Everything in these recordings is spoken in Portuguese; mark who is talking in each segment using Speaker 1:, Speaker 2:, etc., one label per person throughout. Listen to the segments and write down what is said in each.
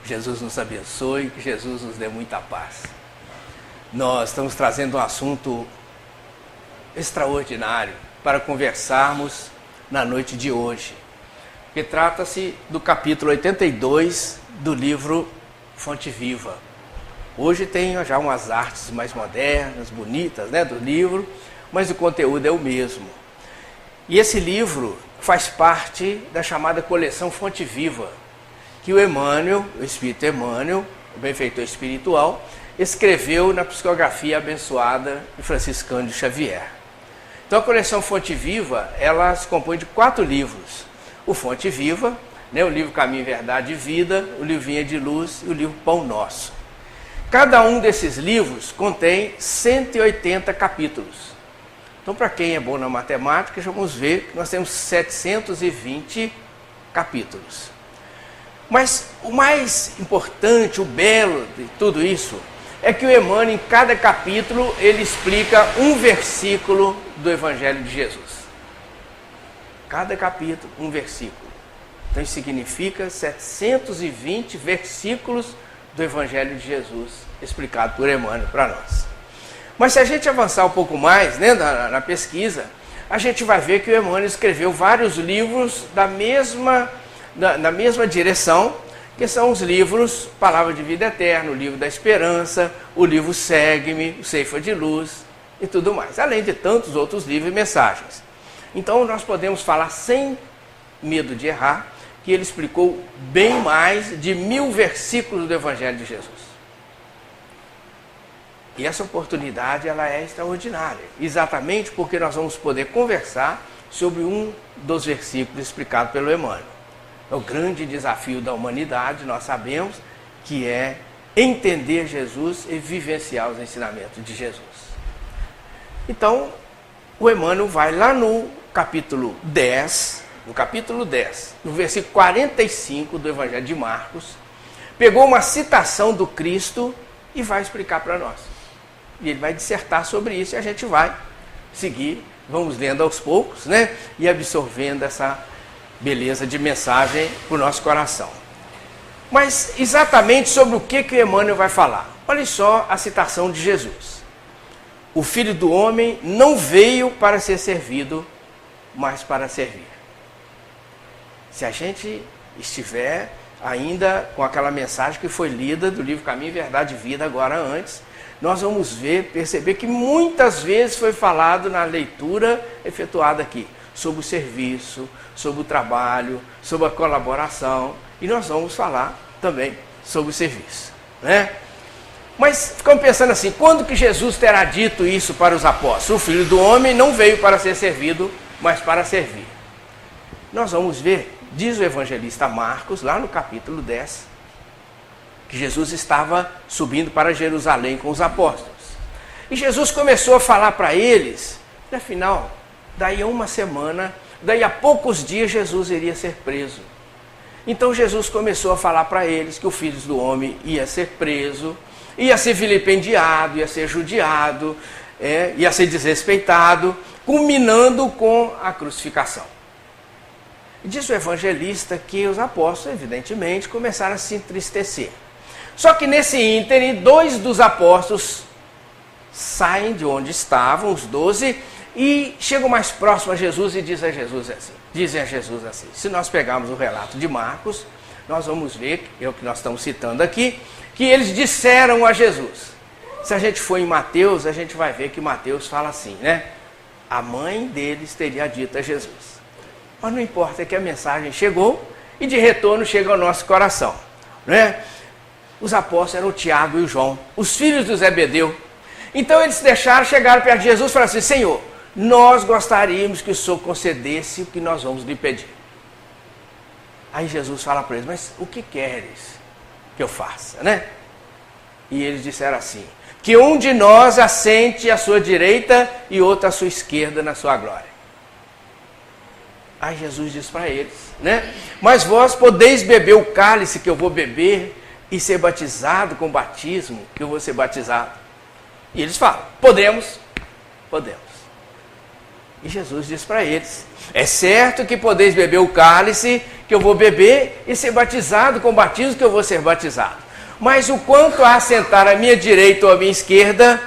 Speaker 1: Jesus nos abençoe, que Jesus nos dê muita paz. Nós estamos trazendo um assunto extraordinário para conversarmos na noite de hoje, que trata-se do capítulo 82 do livro Fonte Viva. Hoje tem já umas artes mais modernas, bonitas, do livro, mas o conteúdo é o mesmo. E esse livro faz parte da chamada coleção Fonte Viva, que o Emmanuel, o Espírito Emmanuel, o benfeitor espiritual, escreveu na psicografia abençoada de Franciscano de Xavier. Então a coleção Fonte Viva, ela se compõe de 4 livros. O Fonte Viva, o livro Caminho, Verdade e Vida, o livro Vinha de Luz e o livro Pão Nosso. Cada um desses livros contém 180 capítulos. Então, para quem é bom na matemática, já vamos ver que nós temos 720 capítulos. Mas o mais importante, o belo de tudo isso, é que o Emmanuel, em cada capítulo, ele explica um versículo do Evangelho de Jesus. Cada capítulo, um versículo. Então, isso significa 720 versículos do Evangelho de Jesus, explicado por Emmanuel para nós. Mas se a gente avançar um pouco mais na pesquisa, a gente vai ver que o Emmanuel escreveu vários livros na mesma direção, que são os livros Palavra de Vida Eterna, o livro da Esperança, o livro Segue-me, o Ceifa de Luz e tudo mais, além de tantos outros livros e mensagens. Então nós podemos falar sem medo de errar que ele explicou bem mais de 1000 versículos do Evangelho de Jesus. E essa oportunidade ela é extraordinária, exatamente porque nós vamos poder conversar sobre um dos versículos explicados pelo Emmanuel. É o grande desafio da humanidade, nós sabemos, que é entender Jesus e vivenciar os ensinamentos de Jesus. Então, o Emmanuel vai lá no capítulo 10, no versículo 45 do Evangelho de Marcos, pegou uma citação do Cristo e vai explicar para nós. E ele vai dissertar sobre isso e a gente vai seguir, vamos lendo aos poucos, e absorvendo essa beleza de mensagem para o nosso coração. Mas exatamente sobre o que o Emmanuel vai falar? Olha só a citação de Jesus. O Filho do Homem não veio para ser servido, mas para servir. Se a gente estiver ainda com aquela mensagem que foi lida do livro Caminho, Verdade e Vida, agora antes, nós vamos perceber que muitas vezes foi falado na leitura efetuada aqui, sobre o serviço, sobre o trabalho, sobre a colaboração, e nós vamos falar também sobre o serviço, Mas ficamos pensando assim, quando que Jesus terá dito isso para os apóstolos? O Filho do Homem não veio para ser servido, mas para servir. Nós vamos ver, diz o evangelista Marcos, lá no capítulo 10, que Jesus estava subindo para Jerusalém com os apóstolos. E Jesus começou a falar para eles, e afinal, daí a uma semana, daí a poucos dias, Jesus iria ser preso. Então Jesus começou a falar para eles que o Filho do Homem ia ser preso, ia ser vilipendiado, ia ser judiado, ia ser desrespeitado, culminando com a crucificação. E diz o evangelista que os apóstolos, evidentemente, começaram a se entristecer. Só que nesse ínterim, 2 dos apóstolos saem de onde estavam, os 12, e chegam mais próximo a Jesus e dizem a Jesus assim. Se nós pegarmos o relato de Marcos, nós vamos ver, é o que nós estamos citando aqui, que eles disseram a Jesus. Se a gente for em Mateus, a gente vai ver que Mateus fala assim, A mãe deles teria dito a Jesus. Mas não importa, é que a mensagem chegou e de retorno chega ao nosso coração, Os apóstolos eram o Tiago e o João, os filhos do Zebedeu. Então eles chegaram perto de Jesus e falaram assim, Senhor, nós gostaríamos que o Senhor concedesse o que nós vamos lhe pedir. Aí Jesus fala para eles, mas o que queres que eu faça, E eles disseram assim, que um de nós assente à sua direita e outro à sua esquerda na sua glória. Aí Jesus diz para eles, Mas vós podeis beber o cálice que eu vou beber e ser batizado com o batismo que eu vou ser batizado. E eles falam, podemos. E Jesus diz para eles: é certo que podeis beber o cálice que eu vou beber e ser batizado com o batismo que eu vou ser batizado. Mas o quanto a assentar à minha direita ou à minha esquerda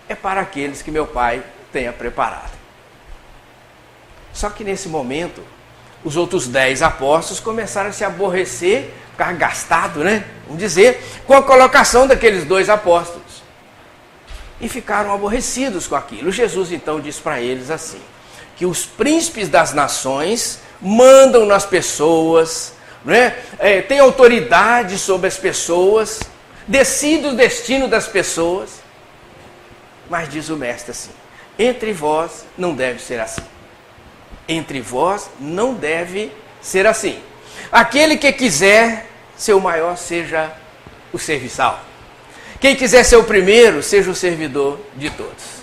Speaker 1: é para aqueles que meu Pai tenha preparado. Só que nesse momento, os outros 10 apóstolos começaram a se aborrecer, ficar gastados, né? Vamos dizer, com a colocação daqueles 2 apóstolos. E ficaram aborrecidos com aquilo. Jesus então diz para eles assim, que os príncipes das nações mandam nas pessoas, né? Têm autoridade sobre as pessoas, decidem o destino das pessoas. Mas diz o mestre assim: entre vós não deve ser assim. Entre vós não deve ser assim. Aquele que quiser ser o maior, seja o serviçal. Quem quiser ser o primeiro, seja o servidor de todos.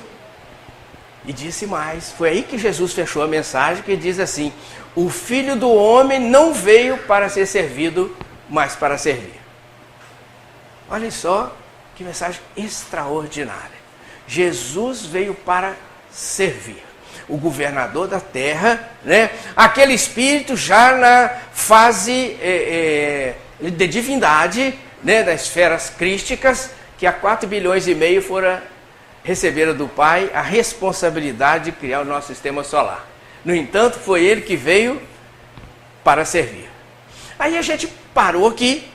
Speaker 1: E disse mais, foi aí que Jesus fechou a mensagem, que diz assim: o Filho do Homem não veio para ser servido, mas para servir. Olhem só que mensagem extraordinária. Jesus veio para servir. O governador da terra, né? Aquele espírito já na fase de divindade, né? Das esferas crísticas, que há 4 bilhões e meio receberam do Pai a responsabilidade de criar o nosso sistema solar. No entanto, foi ele que veio para servir. Aí a gente parou aqui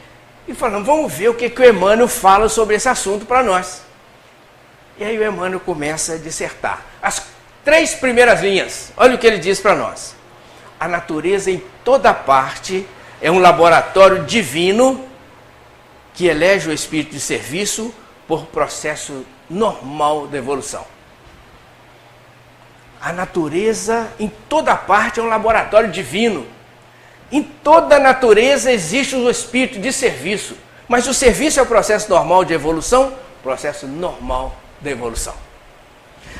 Speaker 1: e falamos, vamos ver o que o Emmanuel fala sobre esse assunto para nós. E aí o Emmanuel começa a dissertar. As 3 primeiras linhas, olha o que ele diz para nós. A natureza em toda parte é um laboratório divino que elege o espírito de serviço por processo normal da evolução. A natureza em toda parte é um laboratório divino. Em toda a natureza existe o espírito de serviço. Mas o serviço é o processo normal de evolução? Processo normal da evolução.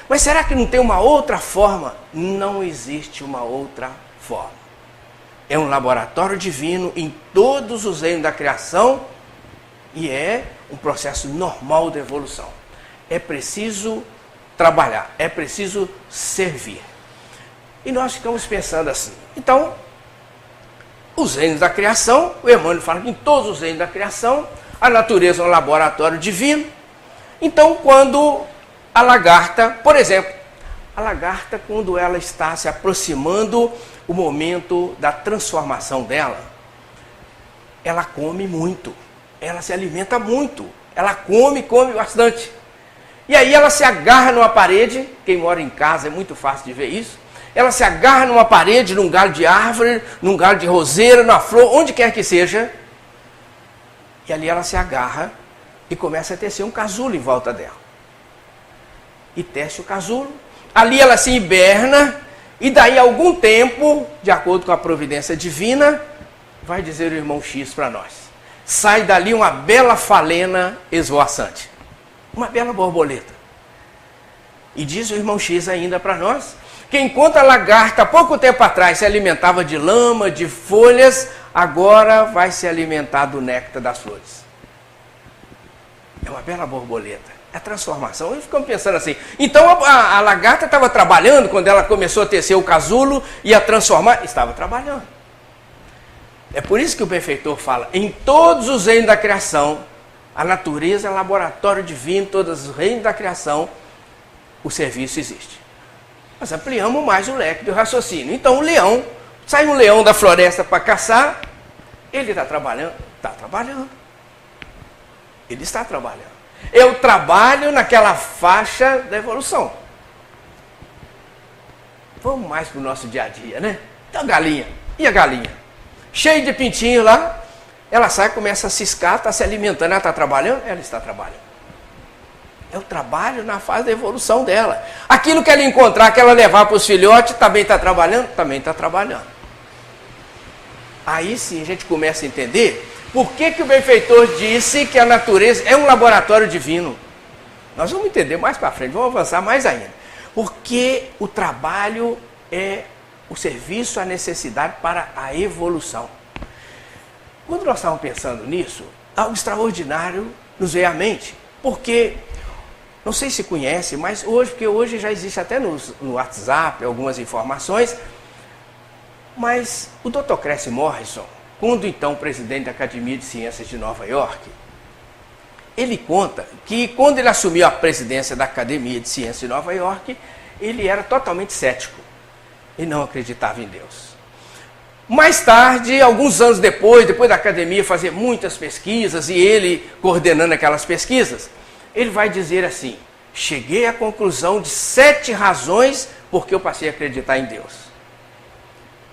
Speaker 1: Mas será que não tem uma outra forma? Não existe uma outra forma. É um laboratório divino em todos os reinos da criação e é um processo normal da evolução. É preciso trabalhar, é preciso servir. E nós ficamos pensando assim. Então, os reinos da criação, o Emmanuel fala que em todos os reinos da criação, a natureza é um laboratório divino. Então, quando a lagarta, por exemplo, a lagarta, quando ela está se aproximando o momento da transformação dela, ela come muito, ela se alimenta muito, ela come bastante. E aí ela se agarra numa parede, quem mora em casa é muito fácil de ver isso, ela se agarra numa parede, num galho de árvore, num galho de roseira, numa flor, onde quer que seja, e ali ela se agarra e começa a tecer um casulo em volta dela. E tece o casulo, ali ela se hiberna, e daí a algum tempo, de acordo com a providência divina, vai dizer o irmão X para nós, sai dali uma bela falena esvoaçante, uma bela borboleta. E diz o irmão X ainda para nós, que enquanto a lagarta, há pouco tempo atrás, se alimentava de lama, de folhas, agora vai se alimentar do néctar das flores. É uma bela borboleta. É a transformação. E ficamos pensando assim. Então a lagarta estava trabalhando quando ela começou a tecer o casulo e a transformar. Estava trabalhando. É por isso que o benfeitor fala, em todos os reinos da criação, a natureza é laboratório divino, todos os reinos da criação, o serviço existe. Nós ampliamos mais o leque do raciocínio. Então o leão, sai um leão da floresta para caçar, ele está trabalhando? Está trabalhando. Ele está trabalhando. Eu trabalho naquela faixa da evolução. Vamos mais para o nosso dia a dia, né? Então, galinha. E a galinha? Cheia de pintinho lá, ela sai, começa a ciscar, está se alimentando. Ela está trabalhando? Ela está trabalhando. É o trabalho na fase da evolução dela. Aquilo que ela encontrar, que ela levar para os filhotes, também está trabalhando? Também está trabalhando. Aí sim a gente começa a entender por que o benfeitor disse que a natureza é um laboratório divino. Nós vamos entender mais para frente, vamos avançar mais ainda. Porque o trabalho é o serviço à necessidade para a evolução. Quando nós estávamos pensando nisso, algo extraordinário nos veio à mente. Porque Não sei se conhece, mas hoje, porque hoje já existe até no WhatsApp algumas informações, mas o Dr. Cressy Morrison, quando então presidente da Academia de Ciências de Nova York, ele conta que quando ele assumiu a presidência da Academia de Ciências de Nova York, ele era totalmente cético e não acreditava em Deus. Mais tarde, alguns anos depois da academia fazer muitas pesquisas e ele coordenando aquelas pesquisas, ele vai dizer assim: cheguei à conclusão de 7 razões porque eu passei a acreditar em Deus.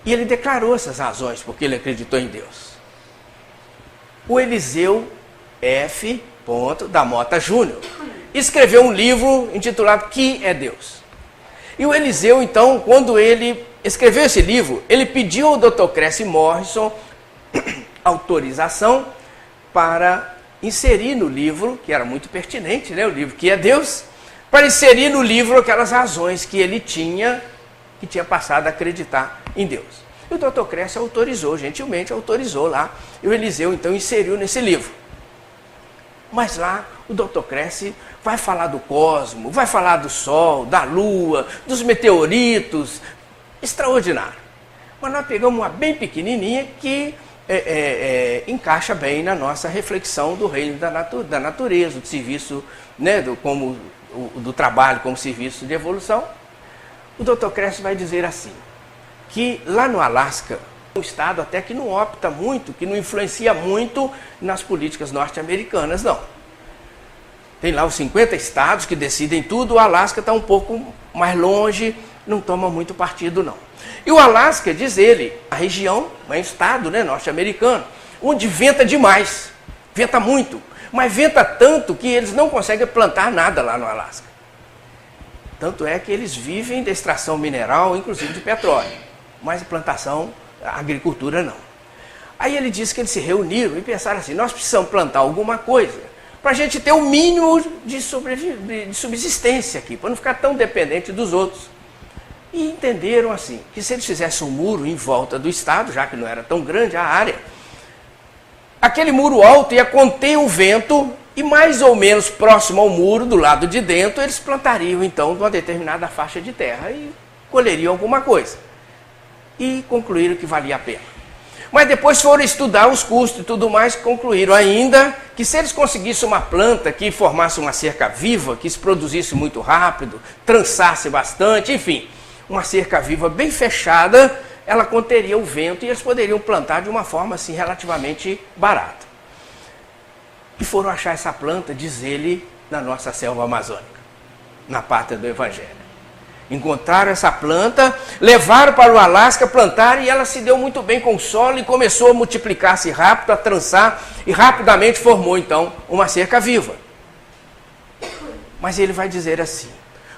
Speaker 1: E ele declarou essas razões porque ele acreditou em Deus. O Eliseu F. da Mota Júnior escreveu um livro intitulado Que é Deus? E o Eliseu, então, quando ele escreveu esse livro, ele pediu ao Dr. Cressy Morrison autorização para inserir no livro, que era muito pertinente, né, o livro Que é Deus, para inserir no livro aquelas razões que ele tinha passado a acreditar em Deus. E o Dr. Cressy autorizou, gentilmente autorizou lá, e o Eliseu então inseriu nesse livro. Mas lá o Dr. Cressy vai falar do cosmos, vai falar do Sol, da Lua, dos meteoritos, extraordinário. Mas nós pegamos uma bem pequenininha que encaixa bem na nossa reflexão do reino da natureza, do serviço, né, do trabalho como serviço de evolução. O Dr. Cressy vai dizer assim, que lá no Alasca, um estado até que não opta muito, que não influencia muito nas políticas norte-americanas, não. Tem lá os 50 estados que decidem tudo, o Alasca está um pouco mais longe, não toma muito partido, não. E o Alasca, diz ele, a região, é um estado, né, norte-americano, onde venta demais, venta muito, mas venta tanto que eles não conseguem plantar nada lá no Alasca. Tanto é que eles vivem da extração mineral, inclusive de petróleo, mas a plantação, a agricultura não. Aí ele disse que eles se reuniram e pensaram assim, nós precisamos plantar alguma coisa para a gente ter o mínimo de subsistência aqui, para não ficar tão dependente dos outros. E entenderam assim, que se eles fizessem um muro em volta do estado, já que não era tão grande a área, aquele muro alto ia conter o vento e mais ou menos próximo ao muro, do lado de dentro, eles plantariam então uma determinada faixa de terra e colheriam alguma coisa. E concluíram que valia a pena. Mas depois foram estudar os custos e tudo mais, concluíram ainda que se eles conseguissem uma planta que formasse uma cerca viva, que se produzisse muito rápido, trançasse bastante, enfim, uma cerca viva bem fechada, ela conteria o vento e eles poderiam plantar de uma forma assim relativamente barata. E foram achar essa planta, diz ele, na nossa selva amazônica, na pátria do Evangelho. Encontraram essa planta, levaram para o Alasca, plantaram e ela se deu muito bem com o solo e começou a multiplicar-se rápido, a trançar e rapidamente formou então uma cerca viva. Mas ele vai dizer assim,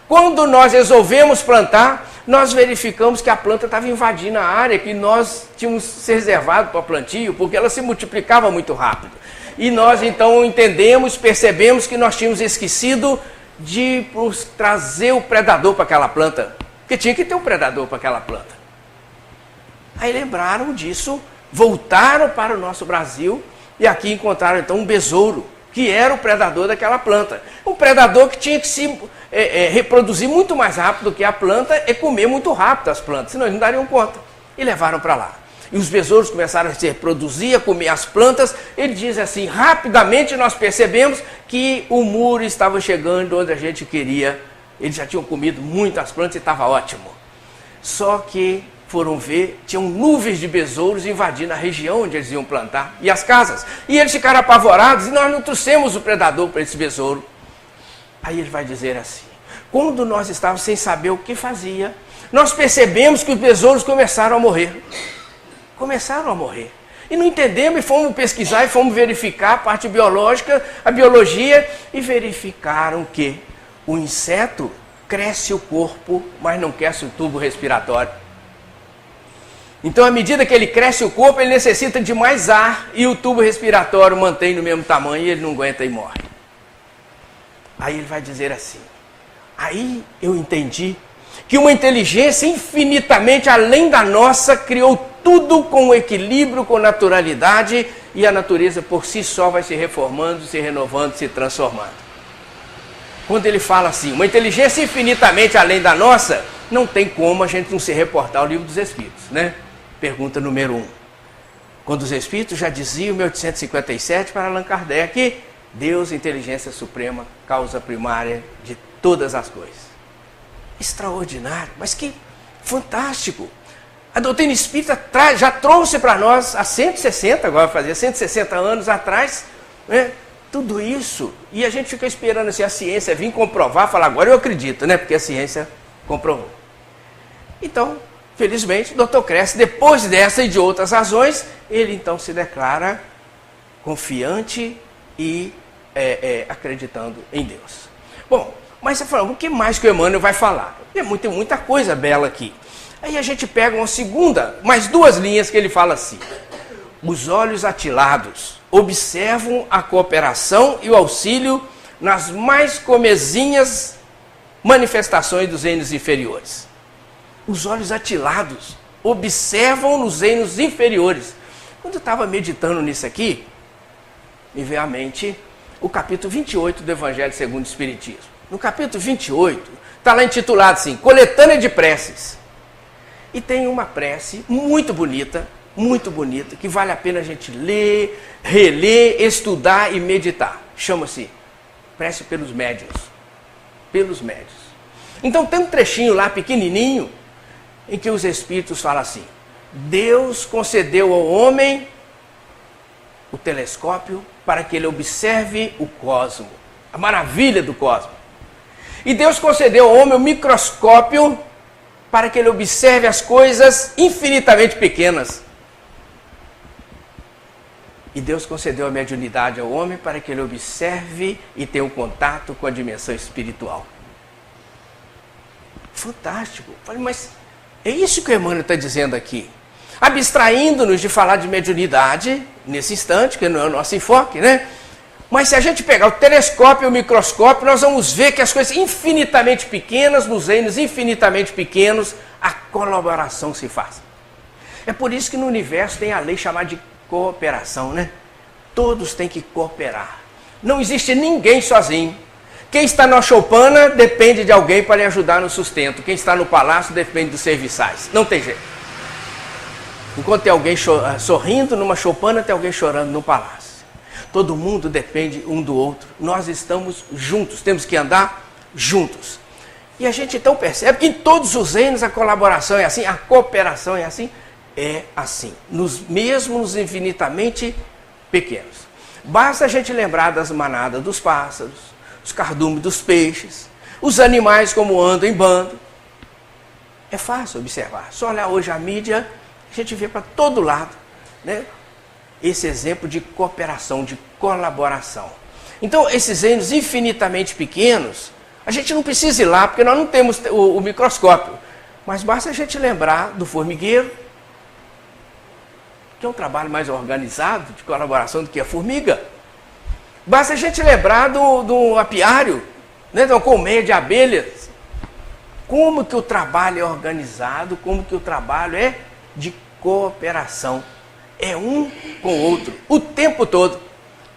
Speaker 1: quando nós resolvemos plantar, nós verificamos que a planta estava invadindo a área que nós tínhamos se reservado para o plantio, porque ela se multiplicava muito rápido. E nós então entendemos, percebemos que nós tínhamos esquecido de trazer o predador para aquela planta, porque tinha que ter um predador para aquela planta. Aí lembraram disso, voltaram para o nosso Brasil e aqui encontraram então um besouro, que era o predador daquela planta. Um predador que tinha que se reproduzir muito mais rápido do que a planta e comer muito rápido as plantas, senão eles não dariam conta. E levaram para lá. E os besouros começaram a se reproduzir, a comer as plantas. Ele diz assim, rapidamente nós percebemos que o muro estava chegando onde a gente queria. Eles já tinham comido muitas plantas e estava ótimo. Só que foram ver, tinham nuvens de besouros invadindo a região onde eles iam plantar e as casas. E eles ficaram apavorados e nós não trouxemos o predador para esse besouro. Aí ele vai dizer assim, quando nós estávamos sem saber o que fazia, nós percebemos que os besouros começaram a morrer. Começaram a morrer. E não entendemos e fomos pesquisar e fomos verificar a parte biológica, a biologia, e verificaram que o inseto cresce o corpo, mas não cresce o tubo respiratório. Então, à medida que ele cresce o corpo, ele necessita de mais ar e o tubo respiratório mantém no mesmo tamanho e ele não aguenta e morre. Aí ele vai dizer assim, aí eu entendi que uma inteligência infinitamente além da nossa criou tudo com equilíbrio, com naturalidade, e a natureza por si só vai se reformando, se renovando, se transformando. quando ele fala assim, uma inteligência infinitamente além da nossa, não tem como a gente não se reportar ao livro dos Espíritos, né? Pergunta número 1. Quando os Espíritos já diziam, em 1857, para Allan Kardec, Deus, inteligência suprema, causa primária de todas as coisas. Extraordinário, mas que fantástico! A doutrina espírita já trouxe para nós há 160, agora vai fazer 160 anos atrás, né, tudo isso. E a gente fica esperando assim, a ciência vir comprovar, falar, agora eu acredito, né, porque a ciência comprovou. Então, felizmente, o Dr. Kresge, depois dessa e de outras razões, ele então se declara confiante e acreditando em Deus. Bom, mas você fala, o que mais que o Emmanuel vai falar? Tem muita coisa bela aqui. Aí a gente pega uma segunda, mais 2 linhas que ele fala assim. Os olhos atilados observam a cooperação e o auxílio nas mais comezinhas manifestações dos reinos inferiores. Os olhos atilados observam nos reinos inferiores. Quando eu estava meditando nisso aqui, me veio à mente o capítulo 28 do Evangelho segundo o Espiritismo. No capítulo 28, está lá intitulado assim, Coletânea de Preces. E tem uma prece muito bonita, que vale a pena a gente ler, reler, estudar e meditar. Chama-se Prece pelos Médiuns. Pelos Médiuns. Então tem um trechinho lá pequenininho, em que os Espíritos falam assim, Deus concedeu ao homem o telescópio para que ele observe o cosmo, a maravilha do cosmo. E Deus concedeu ao homem o microscópio para que ele observe as coisas infinitamente pequenas. E Deus concedeu a mediunidade ao homem para que ele observe e tenha um contato com a dimensão espiritual. Fantástico. Falei, mas é isso que o Emmanuel está dizendo aqui. Abstraindo-nos de falar de mediunidade, nesse instante, que não é o nosso enfoque, né? Mas se a gente pegar o telescópio e o microscópio, nós vamos ver que as coisas infinitamente pequenas, nos reinos infinitamente pequenos, a colaboração se faz. É por isso que no universo tem a lei chamada de cooperação, né? Todos têm que cooperar. Não existe ninguém sozinho. Quem está na choupana depende de alguém para lhe ajudar no sustento. Quem está no palácio depende dos serviçais. Não tem jeito. Enquanto tem alguém sorrindo numa choupana, tem alguém chorando no palácio. Todo mundo depende um do outro. Nós estamos juntos, temos que andar juntos. E a gente então percebe que em todos os reinos a colaboração é assim, a cooperação é assim. É assim, mesmo nos infinitamente pequenos. Basta a gente lembrar das manadas dos pássaros, os cardumes dos peixes, os animais como andam em bando. É fácil observar. Só olhar hoje a mídia, a gente vê para todo lado, né? Esse exemplo de cooperação, de colaboração. Então, esses reinos infinitamente pequenos, a gente não precisa ir lá, porque nós não temos o microscópio. Mas basta a gente lembrar do formigueiro, que é um trabalho mais organizado, de colaboração do que a formiga. Basta a gente lembrar do apiário, né, de uma colmeia de abelhas. Como que o trabalho é organizado, como que o trabalho é de cooperação. É um com o outro, o tempo todo,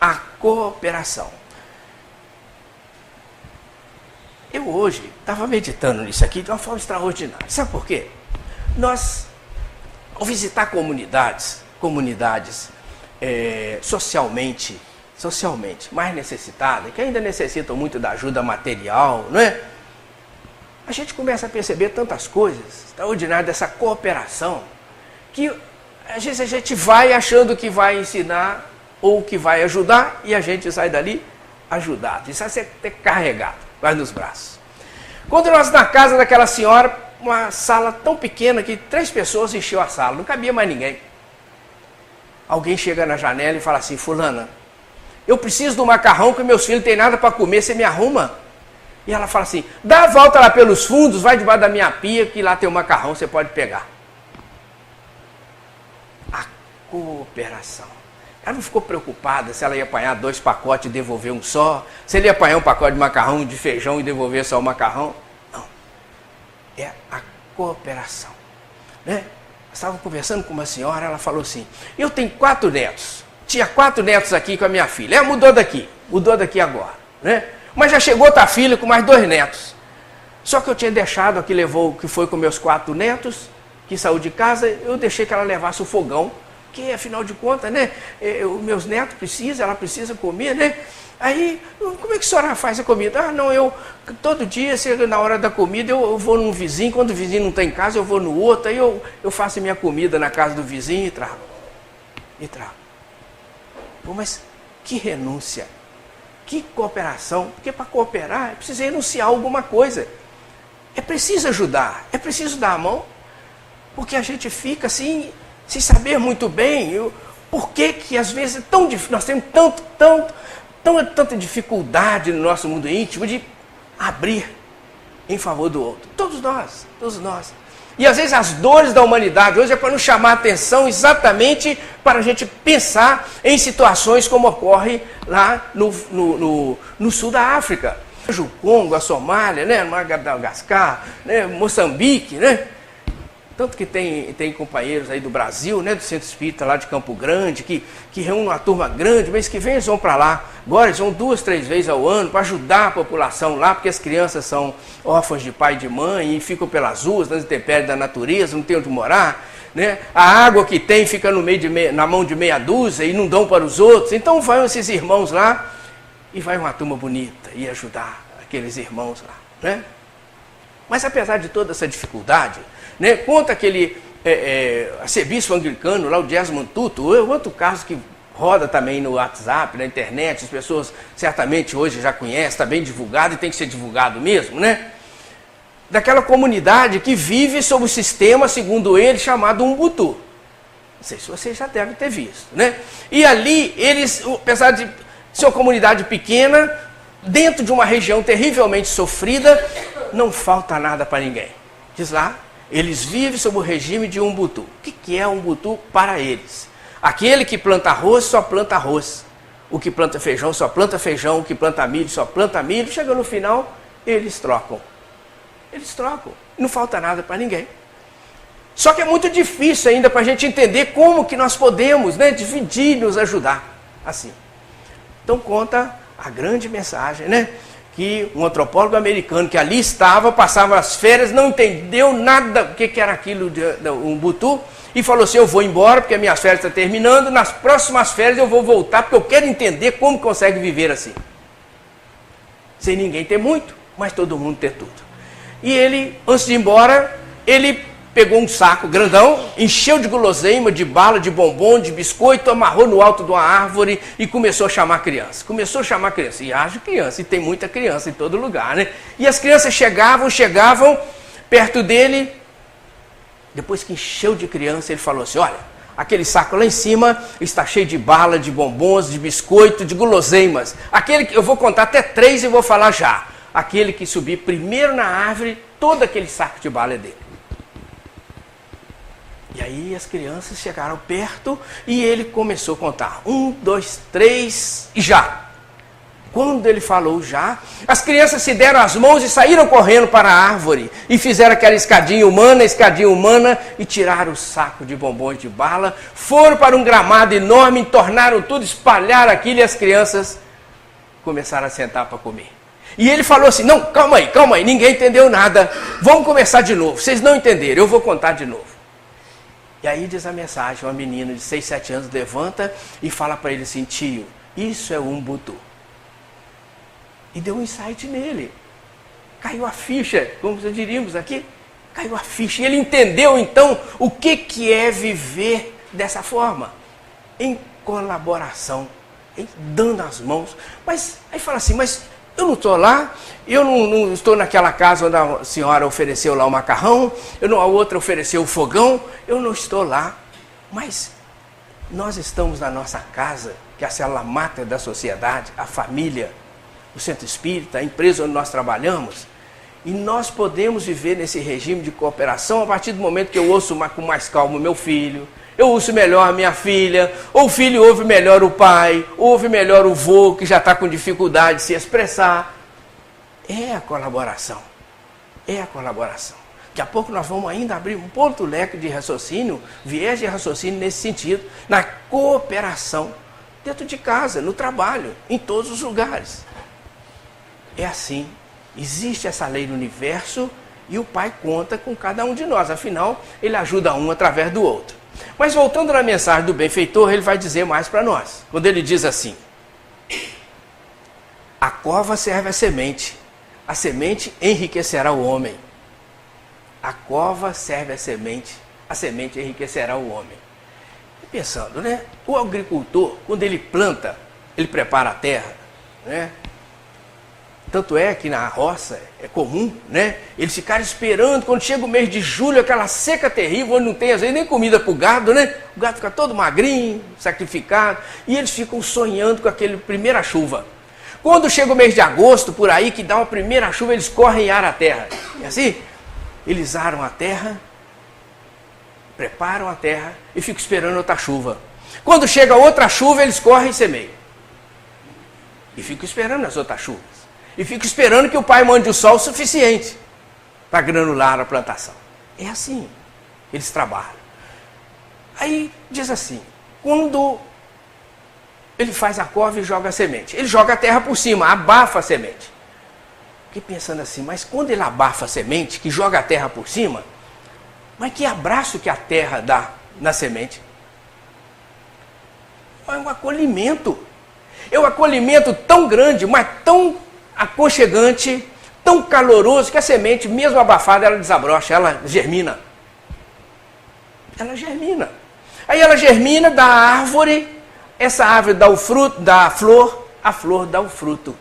Speaker 1: a cooperação. Eu hoje estava meditando nisso aqui de uma forma extraordinária. Sabe por quê? Nós, ao visitar comunidades socialmente mais necessitadas, que ainda necessitam muito da ajuda material, não é? A gente começa a perceber tantas coisas extraordinárias dessa cooperação, que às vezes a gente vai achando que vai ensinar ou que vai ajudar e a gente sai dali ajudado. Isso vai ser até carregado, vai nos braços. Quando nós na casa daquela senhora, uma sala tão pequena que 3 pessoas encheu a sala, não cabia mais ninguém. Alguém chega na janela e fala assim, fulana, eu preciso do macarrão que meus filhos não têm nada para comer, você me arruma? E ela fala assim, dá a volta lá pelos fundos, vai debaixo da minha pia que lá tem o macarrão, você pode pegar. Cooperação. Ela não ficou preocupada se ela ia apanhar 2 pacotes e devolver um só, se ele ia apanhar um pacote de macarrão, de feijão e devolver só o macarrão. Não. É a cooperação. Né? Estava conversando com uma senhora, ela falou assim, eu tenho 4 netos. Tinha 4 netos aqui com a minha filha. Ela mudou daqui agora. Né? Mas já chegou outra filha com mais 2 netos. Só que eu tinha deixado, que foi com meus 4 netos, que saiu de casa, eu deixei que ela levasse o fogão, que afinal de contas, né, os meus netos ela precisa comer, né? Aí, como é que a senhora faz a comida? Ah, não, eu, todo dia, na hora da comida, eu vou num vizinho, quando o vizinho não está em casa, eu vou no outro, aí eu faço minha comida na casa do vizinho e trago. Pô, mas que renúncia, que cooperação, porque para cooperar é preciso renunciar a alguma coisa. É preciso ajudar, é preciso dar a mão, porque a gente fica assim, sem saber muito bem por que às vezes é tão difícil, nós temos tanta dificuldade no nosso mundo íntimo de abrir em favor do outro. Todos nós. E às vezes as dores da humanidade hoje é para nos chamar a atenção exatamente para a gente pensar em situações como ocorre lá no sul da África. O Congo, a Somália, né, Madagascar, né, Moçambique, né? Tanto que tem companheiros aí do Brasil, né, do Centro Espírita lá de Campo Grande, que reúnem uma turma grande, mês que vem eles vão para lá. Agora eles vão 2, 3 vezes ao ano para ajudar a população lá, porque as crianças são órfãos de pai e de mãe e ficam pelas ruas, nas intempéries da natureza, não tem onde morar. Né? A água que tem fica na mão de meia dúzia e não dão para os outros. Então vão esses irmãos lá e vai uma turma bonita e ajudar aqueles irmãos lá. Né? Mas apesar de toda essa dificuldade, né, conta aquele arcebispo anglicano lá, o Desmond Tutu, outro caso que roda também no WhatsApp, na internet, as pessoas certamente hoje já conhecem, está bem divulgado e tem que ser divulgado mesmo, né? Daquela comunidade que vive sob o sistema, segundo ele, chamado Ubuntu. Não sei se vocês já devem ter visto, né? E ali, eles, apesar de ser uma comunidade pequena, dentro de uma região terrivelmente sofrida, não falta nada para ninguém. Diz lá, eles vivem sob o regime de Ubuntu. O que é Ubuntu para eles? Aquele que planta arroz, só planta arroz. O que planta feijão, só planta feijão. O que planta milho, só planta milho. Chega no final, eles trocam. Não falta nada para ninguém. Só que é muito difícil ainda para a gente entender como que nós podemos, né, dividir e nos ajudar assim. Então conta a grande mensagem, né? Que um antropólogo americano que ali estava, passava as férias, não entendeu nada o que era aquilo de Ubuntu, e falou assim, eu vou embora porque minhas férias estão terminando, nas próximas férias eu vou voltar porque eu quero entender como consegue viver assim. Sem ninguém ter muito, mas todo mundo ter tudo. E ele, antes de ir embora, ele pegou um saco grandão, encheu de guloseima, de bala, de bombom, de biscoito, amarrou no alto de uma árvore e começou a chamar criança. E haja criança, e tem muita criança em todo lugar, né? E as crianças chegavam perto dele. Depois que encheu de criança, ele falou assim, olha, aquele saco lá em cima está cheio de bala, de bombons, de biscoito, de guloseimas. Aquele que eu vou contar até 3 e vou falar já. Aquele que subir primeiro na árvore, todo aquele saco de bala é dele. E aí as crianças chegaram perto e ele começou a contar. 1, 2, 3 e já. Quando ele falou já, as crianças se deram as mãos e saíram correndo para a árvore. E fizeram aquela escadinha humana, e tiraram o saco de bombons de bala. Foram para um gramado enorme, entornaram tudo, espalharam aquilo e as crianças começaram a sentar para comer. E ele falou assim, não, calma aí, ninguém entendeu nada. Vamos começar de novo, vocês não entenderam, eu vou contar de novo. E aí diz a mensagem, uma menina de 6, 7 anos levanta e fala para ele assim, tio, isso é Ubuntu. E deu um insight nele. Caiu a ficha, como diríamos aqui, caiu a ficha. E ele entendeu então o que é viver dessa forma, em colaboração, dando as mãos. Mas aí fala assim, mas eu não estou lá, eu não estou naquela casa onde a senhora ofereceu lá o macarrão, a outra ofereceu o fogão, eu não estou lá. Mas nós estamos na nossa casa, que é a célula máter da sociedade, a família, o centro espírita, a empresa onde nós trabalhamos, e nós podemos viver nesse regime de cooperação a partir do momento que eu ouço com mais calma o meu filho, eu ouço melhor a minha filha, ou o filho ouve melhor o pai, ouve melhor o vô, que já está com dificuldade de se expressar. É a colaboração. Daqui a pouco nós vamos ainda abrir um ponto leque de raciocínio, viés de raciocínio nesse sentido, na cooperação, dentro de casa, no trabalho, em todos os lugares. É assim. Existe essa lei no universo e o Pai conta com cada um de nós. Afinal, Ele ajuda um através do outro. Mas voltando na mensagem do benfeitor, ele vai dizer mais para nós. Quando ele diz assim: a cova serve a semente enriquecerá o homem. A cova serve a semente enriquecerá o homem. E pensando, né? O agricultor, quando ele planta, ele prepara a terra, né? Tanto é que na roça é comum, né? Eles ficarem esperando, quando chega o mês de julho, aquela seca terrível, onde não tem às vezes nem comida para o gado, né? O gado fica todo magrinho, sacrificado, e eles ficam sonhando com aquele primeira chuva. Quando chega o mês de agosto, por aí, que dá uma primeira chuva, eles correm e aram a terra. E assim, eles aram a terra, preparam a terra e ficam esperando outra chuva. Quando chega outra chuva, eles correm e semeiam. E ficam esperando as outras chuvas. E fico esperando que o Pai mande o sol suficiente para granular a plantação. É assim que eles trabalham. Aí diz assim, quando ele faz a cova e joga a semente, ele joga a terra por cima, abafa a semente. Fiquei pensando assim, mas quando ele abafa a semente, que joga a terra por cima, mas que abraço que a terra dá na semente? É um acolhimento. É um acolhimento tão grande, mas tão aconchegante, tão caloroso, que a semente, mesmo abafada, ela desabrocha, ela germina. Ela germina. Aí ela germina, dá a árvore, essa árvore dá o fruto, dá a flor dá o fruto.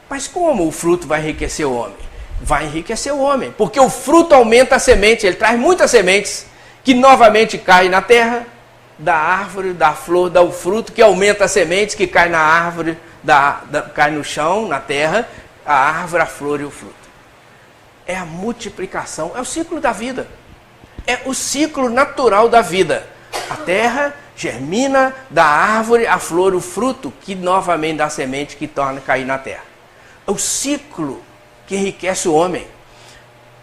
Speaker 1: Mas como o fruto vai enriquecer o homem? Vai enriquecer o homem, porque o fruto aumenta a semente, ele traz muitas sementes, que novamente caem na terra, da árvore, da flor, dá o fruto, que aumenta as sementes, que cai na árvore, cai no chão, na terra, a árvore, a flor e o fruto. É a multiplicação, é o ciclo da vida. É o ciclo natural da vida. A terra germina, da árvore, a flor, o fruto, que novamente dá a semente que torna a cair na terra. É o ciclo que enriquece o homem.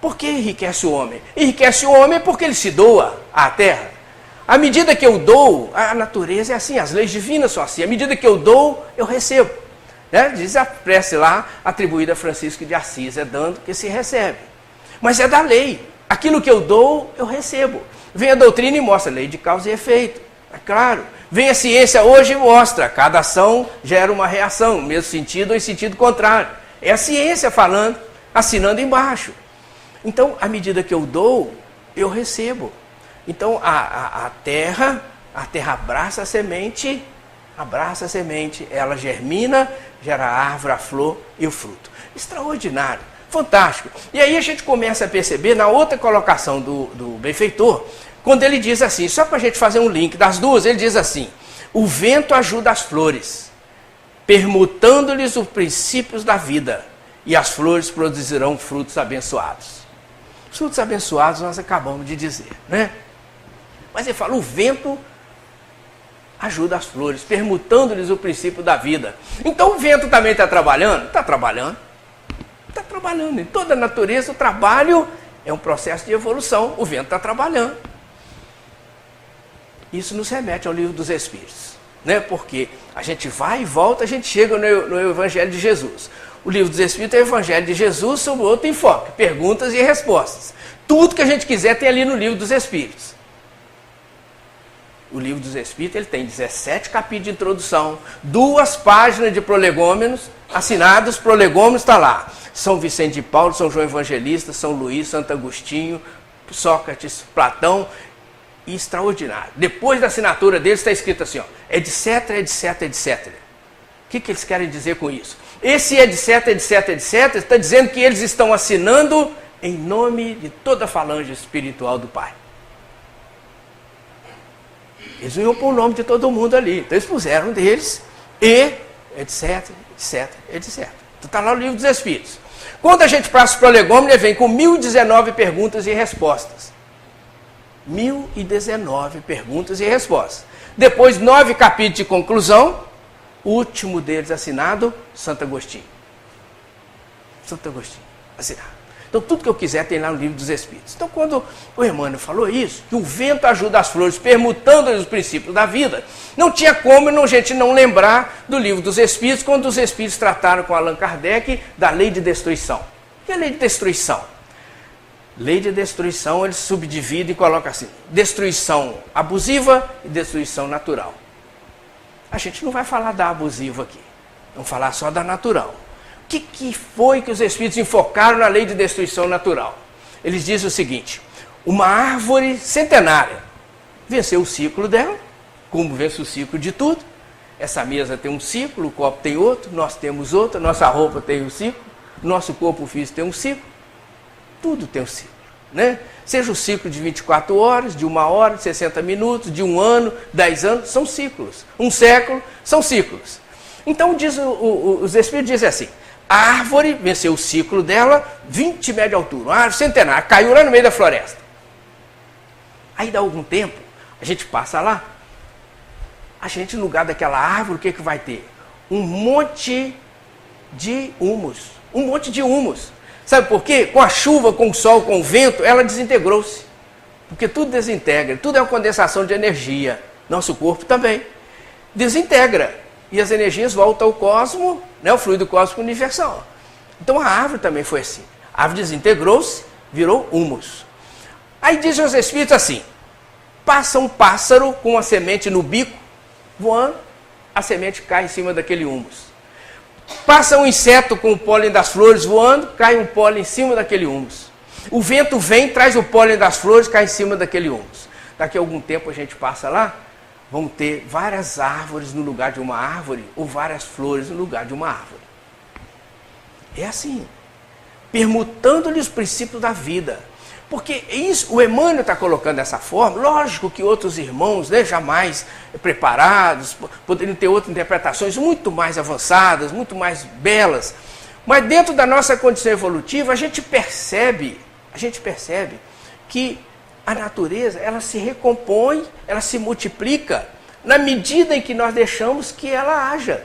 Speaker 1: Por que enriquece o homem? Enriquece o homem porque ele se doa à terra. À medida que eu dou, a natureza é assim, as leis divinas são assim. À medida que eu dou, eu recebo. Né? Diz a prece lá, atribuída a Francisco de Assis, é dando que se recebe. Mas é da lei. Aquilo que eu dou, eu recebo. Vem a doutrina e mostra lei de causa e efeito. É claro. Vem a ciência hoje e mostra, cada ação gera uma reação, no mesmo sentido ou em sentido contrário. É a ciência falando, assinando embaixo. Então, à medida que eu dou, eu recebo. Então, a terra abraça a semente, ela germina, gera a árvore, a flor e o fruto. Extraordinário, fantástico. E aí a gente começa a perceber, na outra colocação do benfeitor, quando ele diz assim, só para a gente fazer um link das duas, ele diz assim, o vento ajuda as flores, permutando-lhes os princípios da vida, e as flores produzirão frutos abençoados. Os frutos abençoados nós acabamos de dizer, né? Mas ele fala, o vento ajuda as flores, permutando-lhes o princípio da vida. Então o vento também está trabalhando? Está trabalhando. Está trabalhando. Em toda a natureza o trabalho é um processo de evolução. O vento está trabalhando. Isso nos remete ao Livro dos Espíritos. Né? Porque a gente vai e volta, a gente chega no Evangelho de Jesus. O Livro dos Espíritos é o Evangelho de Jesus sob outro enfoque, perguntas e respostas. Tudo que a gente quiser tem ali no Livro dos Espíritos. O Livro dos Espíritos ele tem 17 capítulos de introdução, 2 páginas de prolegômenos, assinados, prolegômenos está lá. São Vicente de Paulo, São João Evangelista, São Luís, Santo Agostinho, Sócrates, Platão, e extraordinário. Depois da assinatura deles está escrito assim, ó, etc, etc, etc. O que eles querem dizer com isso? Esse etc, etc, etc, está dizendo que eles estão assinando em nome de toda a falange espiritual do Pai. Eles não iam pôr o nome de todo mundo ali. Então eles puseram deles e etc, etc, etc. Então está lá no Livro dos Espíritos. Quando a gente passa o prolegômeno, ele vem com 1019 perguntas e respostas. 1019 perguntas e respostas. Depois, 9 capítulos de conclusão. O último deles assinado, Santo Agostinho. Santo Agostinho, assinado. Então tudo que eu quiser tem lá no Livro dos Espíritos. Então quando o Emmanuel falou isso, que o vento ajuda as flores, permutando os princípios da vida, não tinha como a gente não lembrar do Livro dos Espíritos, quando os Espíritos trataram com Allan Kardec da lei de destruição. O que é a lei de destruição? Lei de destruição, eles subdividem e colocam assim, destruição abusiva e destruição natural. A gente não vai falar da abusiva aqui, vamos falar só da natural. O que foi que os Espíritos enfocaram na lei de destruição natural? Eles dizem o seguinte, uma árvore centenária venceu o ciclo dela, como vence o ciclo de tudo. Essa mesa tem um ciclo, o copo tem outro, nós temos outro, nossa roupa tem um ciclo, nosso corpo físico tem um ciclo. Tudo tem um ciclo, né? Seja o ciclo de 24 horas, de 1 hora, de 60 minutos, de 1 ano, 10 anos, são ciclos. Um século, são ciclos. Então os Espíritos dizem assim, a árvore venceu o ciclo dela, 20 metros de altura, uma árvore centenária, caiu lá no meio da floresta. Aí dá algum tempo, a gente passa lá, a gente no lugar daquela árvore, o que vai ter? Um monte de humus, Sabe por quê? Com a chuva, com o sol, com o vento, ela desintegrou-se. Porque tudo desintegra, tudo é uma condensação de energia. Nosso corpo também desintegra. E as energias voltam ao cosmos, né, o fluido cósmico universal. Então a árvore também foi assim. A árvore desintegrou-se, virou humus. Aí dizem os Espíritos assim, passa um pássaro com uma semente no bico, voando, a semente cai em cima daquele humus. Passa um inseto com o pólen das flores voando, cai um pólen em cima daquele humus. O vento vem, traz o pólen das flores, cai em cima daquele humus. Daqui a algum tempo a gente passa lá, vão ter várias árvores no lugar de uma árvore, ou várias flores no lugar de uma árvore. É assim, permutando-lhe os princípios da vida. Porque isso, o Emmanuel está colocando dessa forma, lógico que outros irmãos, né, jamais preparados, poderiam ter outras interpretações muito mais avançadas, muito mais belas, mas dentro da nossa condição evolutiva a gente percebe que a natureza, ela se recompõe, ela se multiplica, na medida em que nós deixamos que ela haja,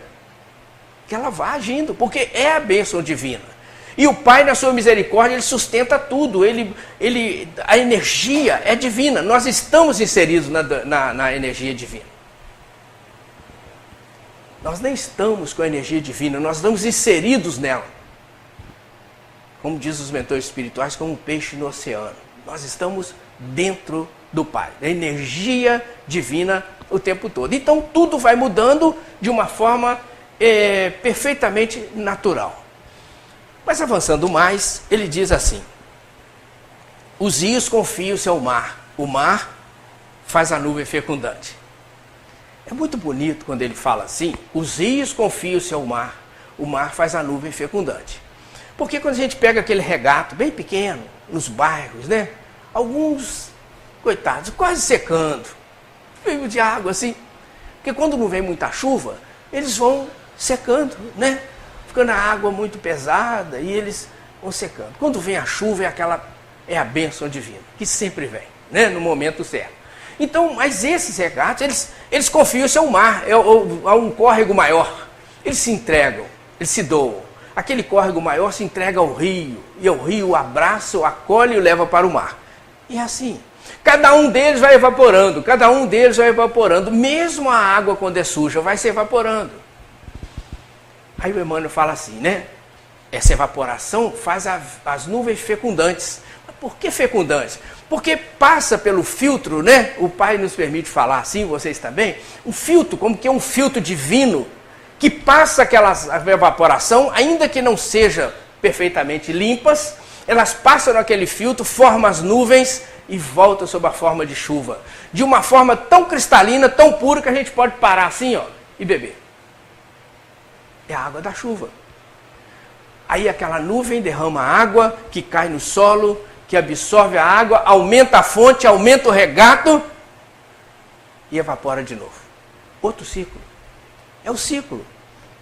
Speaker 1: que ela vá agindo, porque é a bênção divina. E o Pai, na sua misericórdia, Ele sustenta tudo, a energia é divina, nós estamos inseridos na energia divina. Nós nem estamos com a energia divina, nós estamos inseridos nela. Como diz os mentores espirituais, como um peixe no oceano. Nós estamos dentro do Pai, da energia divina o tempo todo. Então tudo vai mudando de uma forma perfeitamente natural. Mas avançando mais, ele diz assim, os rios confiam-se ao mar, o mar faz a nuvem fecundante. É muito bonito quando ele fala assim, os rios confiam-se ao mar, o mar faz a nuvem fecundante. Porque quando a gente pega aquele regato bem pequeno, nos bairros, né? Alguns, coitados, quase secando, meio de água assim. Porque quando não vem muita chuva, eles vão secando, né? Ficando a água muito pesada e eles vão secando. Quando vem a chuva, é a bênção divina, que sempre vem, né? No momento certo. Então, mas esses regatos, eles confiam-se ao mar, a um córrego maior. Eles se entregam, eles se doam. Aquele córrego maior se entrega ao rio, e o rio o abraça, o acolhe e o leva para o mar. E é assim. Cada um deles vai evaporando, mesmo a água quando é suja, vai se evaporando. Aí o Emmanuel fala assim, né? Essa evaporação faz as nuvens fecundantes. Mas por que fecundantes? Porque passa pelo filtro, né? O Pai nos permite falar assim, vocês também. Um filtro, como que é um filtro divino, que passa aquela evaporação, ainda que não seja perfeitamente limpas, elas passam naquele filtro, formam as nuvens e voltam sob a forma de chuva. De uma forma tão cristalina, tão pura, que a gente pode parar assim, ó, e beber. É a água da chuva. Aí aquela nuvem derrama água, que cai no solo, que absorve a água, aumenta a fonte, aumenta o regato e evapora de novo. Outro ciclo. É o ciclo.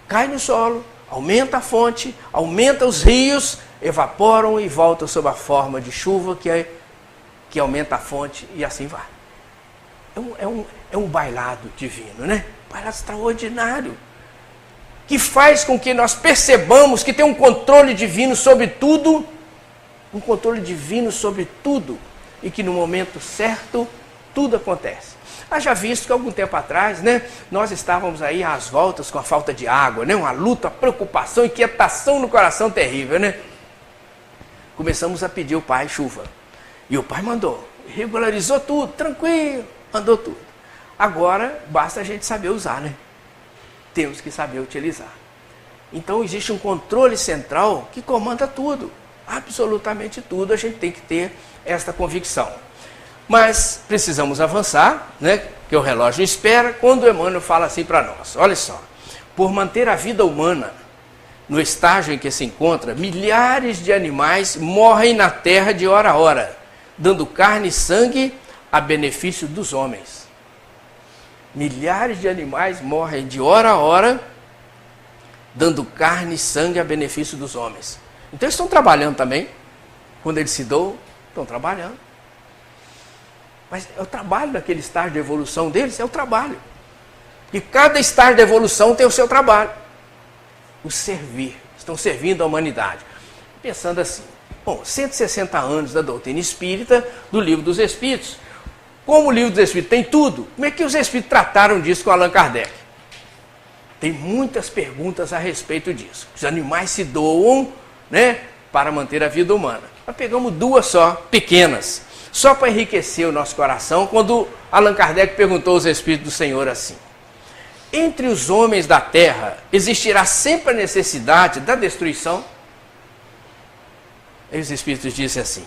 Speaker 1: Cai no solo, aumenta a fonte, aumenta os rios, evaporam e voltam sob a forma de chuva que aumenta a fonte e assim vai. É um bailado divino, né? Um bailado extraordinário, que faz com que nós percebamos que tem um controle divino sobre tudo um controle divino sobre tudo e que no momento certo tudo acontece. Haja visto que algum tempo atrás, né, nós estávamos aí às voltas com a falta de água, né, uma luta, preocupação, inquietação no coração terrível, né? Começamos a pedir ao Pai chuva. E o Pai mandou, regularizou tudo, tranquilo, mandou tudo. Agora basta a gente saber usar, né? Temos que saber utilizar. Então existe um controle central que comanda tudo, absolutamente tudo, a gente tem que ter esta convicção. Mas precisamos avançar, né? Que o relógio espera, quando Emmanuel fala assim para nós, olha só, por manter a vida humana no estágio em que se encontra, milhares de animais morrem na terra de hora a hora, dando carne e sangue a benefício dos homens. Milhares de animais morrem de hora a hora, dando carne e sangue a benefício dos homens. Então eles estão trabalhando também. Quando eles se doam, estão trabalhando. Mas é o trabalho daquele estágio de evolução deles, é o trabalho. E cada estágio de evolução tem o seu trabalho. O servir. Estão servindo a humanidade. Pensando assim, bom, 160 anos da doutrina espírita, do Livro dos Espíritos. Como o Livro dos Espíritos tem tudo, como é que os Espíritos trataram disso com Allan Kardec? Tem muitas perguntas a respeito disso. Os animais se doam, né, para manter a vida humana. Nós pegamos duas só, pequenas, só para enriquecer o nosso coração, quando Allan Kardec perguntou aos Espíritos do Senhor assim, entre os homens da terra existirá sempre a necessidade da destruição? E os Espíritos dizem assim,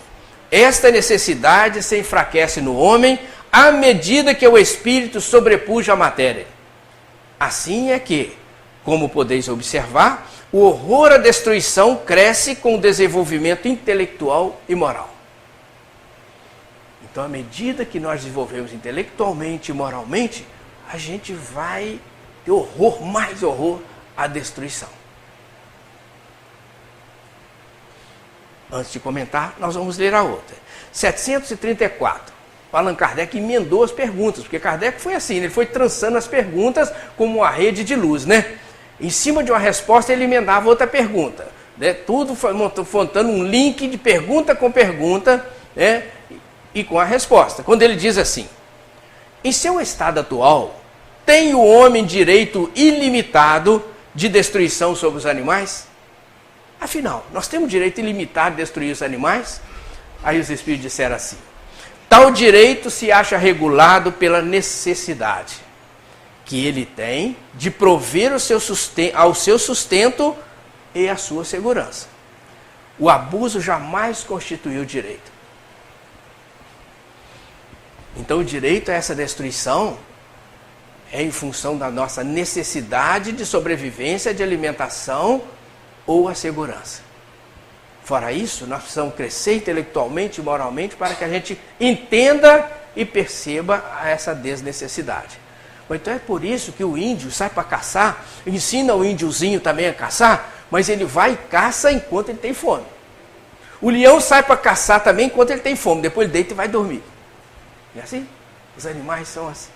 Speaker 1: esta necessidade se enfraquece no homem à medida que o Espírito sobrepuja a matéria. Assim é que, como podeis observar, o horror à destruição cresce com o desenvolvimento intelectual e moral. Então, à medida que nós desenvolvemos intelectualmente e moralmente, a gente vai ter horror, mais horror à destruição. Antes de comentar, nós vamos ler a outra. 734. Allan Kardec emendou as perguntas, porque Kardec foi assim, ele foi trançando as perguntas como uma rede de luz, né? Em cima de uma resposta ele emendava outra pergunta, né? Tudo foi montando um link de pergunta com pergunta, né? E com a resposta. Quando ele diz assim, em seu estado atual, tem o homem direito ilimitado de destruição sobre os animais? Afinal, nós temos direito ilimitado de destruir os animais? Aí os Espíritos disseram assim, tal direito se acha regulado pela necessidade que ele tem de prover ao seu sustento e à sua segurança. O abuso jamais constituiu direito. Então o direito a essa destruição é em função da nossa necessidade de sobrevivência, de alimentação ou a segurança. Fora isso, nós precisamos crescer intelectualmente e moralmente para que a gente entenda e perceba essa desnecessidade. Então é por isso que o índio sai para caçar, ensina o índiozinho também a caçar, mas ele vai e caça enquanto ele tem fome. O leão sai para caçar também enquanto ele tem fome, depois ele deita e vai dormir. É assim? Os animais são assim.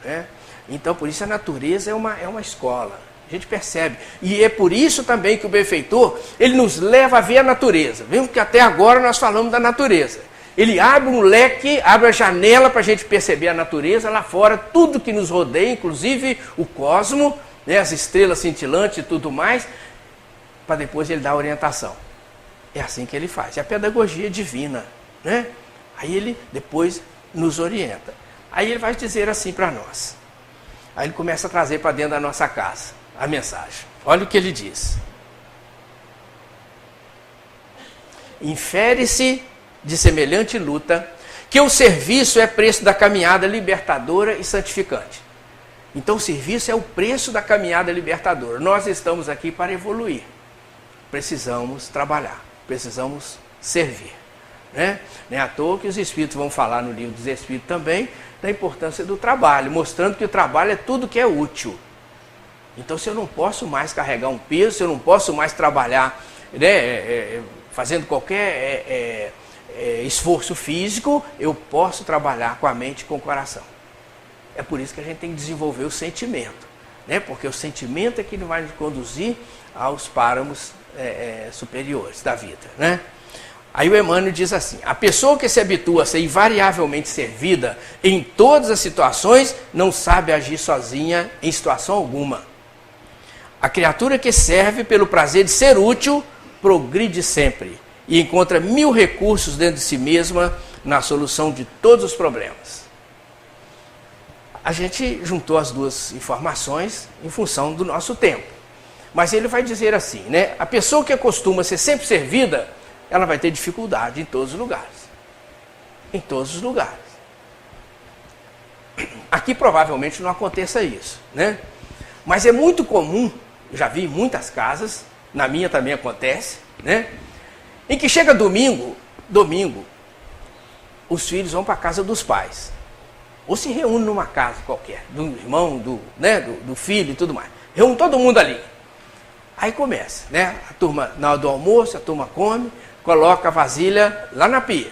Speaker 1: Né? Então por isso a natureza é uma escola. A gente percebe. E é por isso também que o benfeitor, ele nos leva a ver a natureza. Vemos que até agora nós falamos da natureza. Ele abre um leque, abre a janela para a gente perceber a natureza lá fora, tudo que nos rodeia, inclusive o cosmo, né, as estrelas cintilantes e tudo mais, para depois ele dar a orientação. É assim que ele faz. É a pedagogia divina. Né? Aí ele depois nos orienta. Aí ele vai dizer assim para nós. Aí ele começa a trazer para dentro da nossa casa a mensagem. Olha o que ele diz. Infere-se de semelhante luta que o serviço é preço da caminhada libertadora e santificante. Então o serviço é o preço da caminhada libertadora. Nós estamos aqui para evoluir. Precisamos trabalhar, precisamos servir. Né? Não é à toa que os Espíritos vão falar no Livro dos Espíritos também da importância do trabalho, mostrando que o trabalho é tudo que é útil. Então se eu não posso mais carregar um peso, se eu não posso mais trabalhar, né, fazendo qualquer esforço físico, eu posso trabalhar com a mente e com o coração. É por isso que a gente tem que desenvolver o sentimento, né? Porque o sentimento é que vai nos conduzir aos páramos superiores da vida. Né? Aí o Emmanuel diz assim: a pessoa que se habitua a ser invariavelmente servida em todas as situações não sabe agir sozinha em situação alguma. A criatura que serve pelo prazer de ser útil progride sempre e encontra 1000 recursos dentro de si mesma na solução de todos os problemas. A gente juntou as duas informações em função do nosso tempo. Mas ele vai dizer assim, né? A pessoa que acostuma ser sempre servida, ela vai ter dificuldade em todos os lugares. Em todos os lugares. Aqui provavelmente não aconteça isso, né? Mas é muito comum, já vi em muitas casas, na minha também acontece, né? Em que chega domingo, os filhos vão para a casa dos pais. Ou se reúnem numa casa qualquer, do irmão, do filho e tudo mais. Reúne todo mundo ali. Aí começa, né? A turma, na hora do almoço, a turma come, coloca a vasilha lá na pia.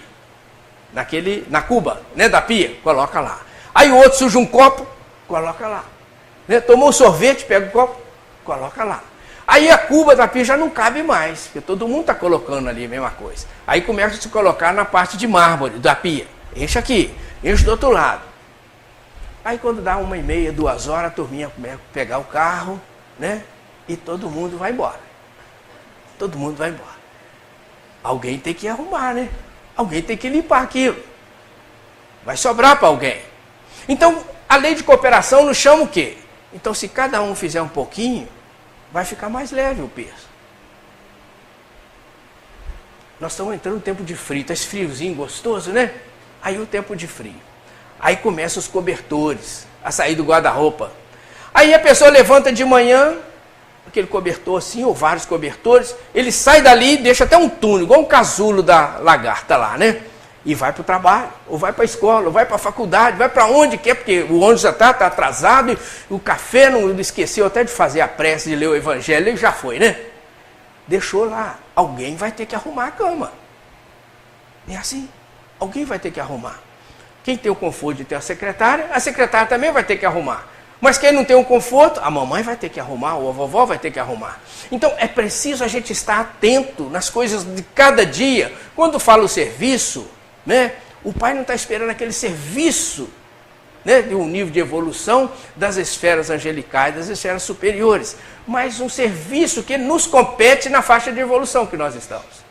Speaker 1: Na cuba, né, da pia, coloca lá. Aí o outro suja um copo, coloca lá. Né? Tomou um sorvete, pega o copo, coloca lá. Aí a cuba da pia já não cabe mais, porque todo mundo está colocando ali a mesma coisa. Aí começa a se colocar na parte de mármore da pia. Enche aqui, enche do outro lado. Aí quando dá 1h30, 2 horas, a turminha começa a pegar o carro, né? E todo mundo vai embora. Todo mundo vai embora. Alguém tem que arrumar, né? Alguém tem que limpar aquilo. Vai sobrar para alguém. Então, a lei de cooperação nos chama o quê? Então, se cada um fizer um pouquinho, vai ficar mais leve o peso. Nós estamos entrando no tempo de frio. Está esse friozinho gostoso, né? Aí o tempo de frio. Aí começam os cobertores a sair do guarda-roupa. Aí a pessoa levanta de manhã, aquele cobertor assim, ou vários cobertores, ele sai dali e deixa até um túnel, igual um casulo da lagarta lá, né? E vai para o trabalho, ou vai para a escola, ou vai para a faculdade, vai para onde quer, porque o ônibus já está atrasado, e o café não esqueceu até de fazer a prece, de ler o evangelho, ele já foi, né? Deixou lá. Alguém vai ter que arrumar a cama. É assim. Alguém vai ter que arrumar. Quem tem o conforto de ter a secretária também vai ter que arrumar. Mas quem não tem o conforto, a mamãe vai ter que arrumar, ou a vovó vai ter que arrumar. Então é preciso a gente estar atento nas coisas de cada dia. Quando fala o serviço, né, o pai não está esperando aquele serviço, né, de um nível de evolução das esferas angelicais, das esferas superiores, mas um serviço que nos compete na faixa de evolução que nós estamos,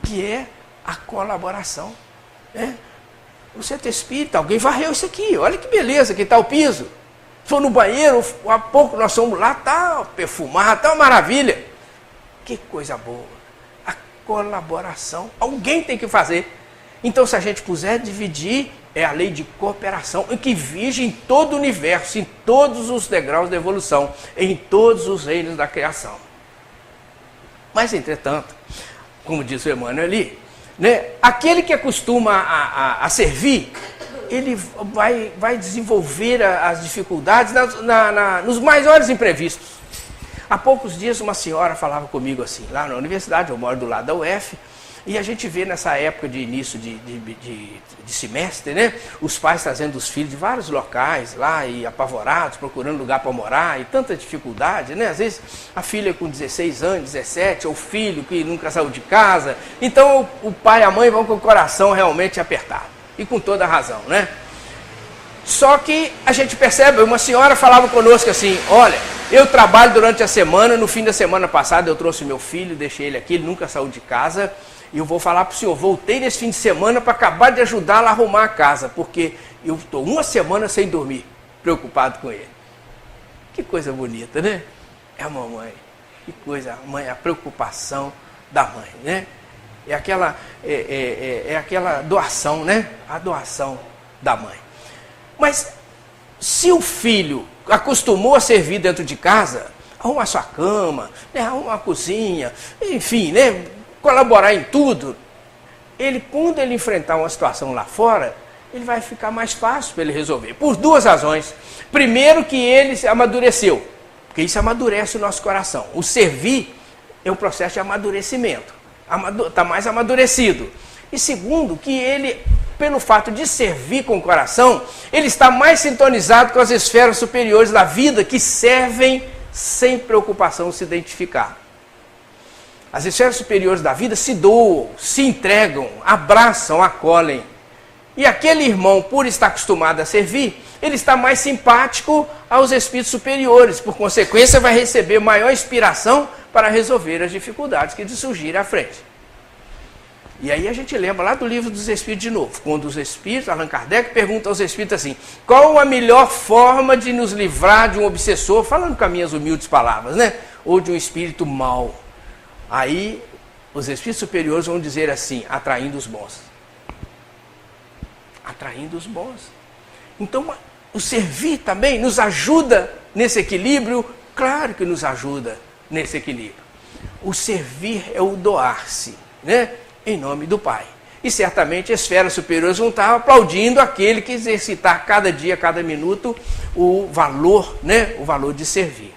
Speaker 1: que é a colaboração. Né? O centro espírita, alguém varreu isso aqui, olha que beleza que está o piso. Foi no banheiro, há pouco nós fomos lá, está perfumado, está uma maravilha. Que coisa boa. A colaboração. Alguém tem que fazer. Então, se a gente puser dividir, é a lei de cooperação, que vige em todo o universo, em todos os degraus da evolução, em todos os reinos da criação. Mas, entretanto, como diz o Emmanuel ali, né, aquele que acostuma a servir, ele vai desenvolver as dificuldades nos maiores imprevistos. Há poucos dias uma senhora falava comigo assim, lá na universidade, eu moro do lado da UF, e a gente vê nessa época de início de semestre, né, os pais trazendo os filhos de vários locais lá e apavorados, procurando lugar para morar, e tanta dificuldade, né? Às vezes a filha com 16 anos, 17, ou o filho que nunca saiu de casa. Então o pai e a mãe vão com o coração realmente apertado. E com toda a razão, né? Só que a gente percebe, uma senhora falava conosco assim, olha, eu trabalho durante a semana, no fim da semana passada eu trouxe meu filho, deixei ele aqui, ele nunca saiu de casa, e eu vou falar para o senhor, voltei nesse fim de semana para acabar de ajudá-la a arrumar a casa, porque eu estou 1 semana sem dormir, preocupado com ele. Que coisa bonita, né? É a mamãe, que coisa, a mãe, a preocupação da mãe, né? É aquela doação, né? A doação da mãe. Mas se o filho acostumou a servir dentro de casa, arrumar sua cama, né? Arrumar a cozinha, enfim, né? Colaborar em tudo, quando ele enfrentar uma situação lá fora, ele vai ficar mais fácil para ele resolver. Por 2 razões. Primeiro, que ele se amadureceu, porque isso amadurece o nosso coração. O servir é um processo de amadurecimento. Está mais amadurecido. E segundo, que ele, pelo fato de servir com o coração, ele está mais sintonizado com as esferas superiores da vida, que servem sem preocupação se identificar. As esferas superiores da vida se doam, se entregam, abraçam, acolhem. E aquele irmão, por estar acostumado a servir, ele está mais simpático aos espíritos superiores. Por consequência, vai receber maior inspiração para resolver as dificuldades que lhe surgirem à frente. E aí a gente lembra lá do Livro dos Espíritos de novo, quando os espíritos, Allan Kardec pergunta aos espíritos assim: qual a melhor forma de nos livrar de um obsessor, falando com as minhas humildes palavras, né? Ou de um espírito mau? Aí os espíritos superiores vão dizer assim: atraindo os bons. Atraindo os bons. Então, o servir também nos ajuda nesse equilíbrio? Claro que nos ajuda nesse equilíbrio. O servir é o doar-se, né? Em nome do Pai. E certamente as esferas superiores vão estar aplaudindo aquele que exercitar cada dia, cada minuto, o valor, né? O valor de servir.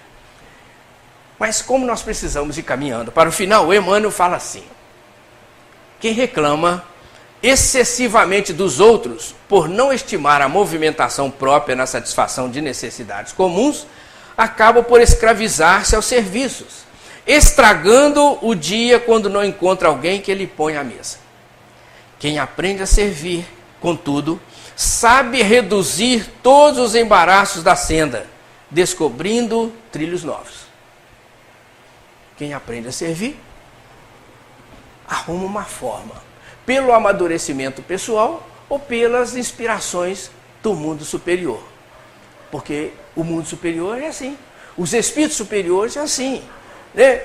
Speaker 1: Mas como nós precisamos ir caminhando para o final, o Emmanuel fala assim: quem reclama excessivamente dos outros por não estimar a movimentação própria na satisfação de necessidades comuns, acaba por escravizar-se aos serviços, estragando o dia quando não encontra alguém que lhe põe à mesa. Quem aprende a servir, contudo, sabe reduzir todos os embaraços da senda, descobrindo trilhos novos. Quem aprende a servir, arruma uma forma, pelo amadurecimento pessoal ou pelas inspirações do mundo superior. Porque o mundo superior é assim, os espíritos superiores é assim, né?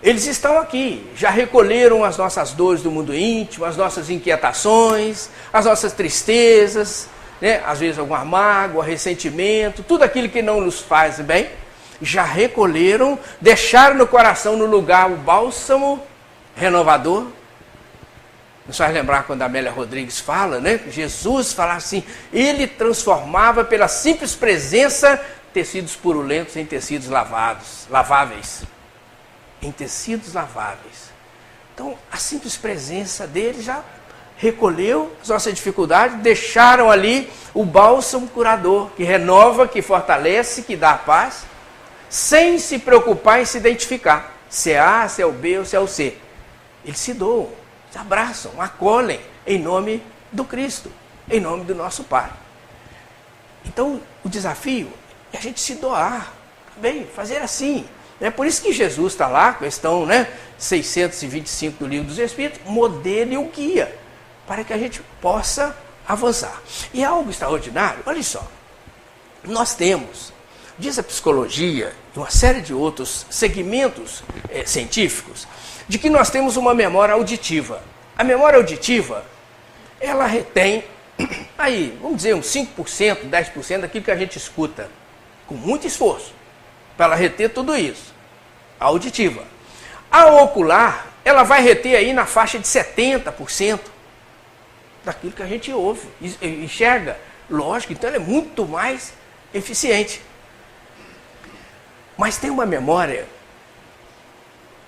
Speaker 1: Eles estão aqui, já recolheram as nossas dores do mundo íntimo, as nossas inquietações, as nossas tristezas, né? Às vezes alguma mágoa, ressentimento, tudo aquilo que não nos faz bem, já recolheram, deixaram no coração, no lugar, o bálsamo renovador. Nos faz lembrar quando a Amélia Rodrigues fala, né? Jesus fala assim: ele transformava pela simples presença tecidos purulentos em tecidos laváveis. Em tecidos laváveis. Então, a simples presença dele já recolheu as nossas dificuldades, deixaram ali o bálsamo curador, que renova, que fortalece, que dá paz, sem se preocupar em se identificar, se é A, se é o B ou se é o C. Eles se doam, se abraçam, acolhem, em nome do Cristo, em nome do nosso Pai. Então, o desafio é a gente se doar, bem, fazer assim. É por isso que Jesus está lá, questão, né, 625 do Livro dos Espíritos, modelo e o guia, para que a gente possa avançar. E é algo extraordinário, olha só, nós temos, diz a psicologia e uma série de outros segmentos científicos, de que nós temos uma memória auditiva. A memória auditiva, ela retém, aí, vamos dizer, uns 5%, 10% daquilo que a gente escuta, com muito esforço, para ela reter tudo isso. A auditiva. A ocular, ela vai reter aí na faixa de 70% daquilo que a gente ouve, enxerga. Lógico, então ela é muito mais eficiente. Mas tem uma memória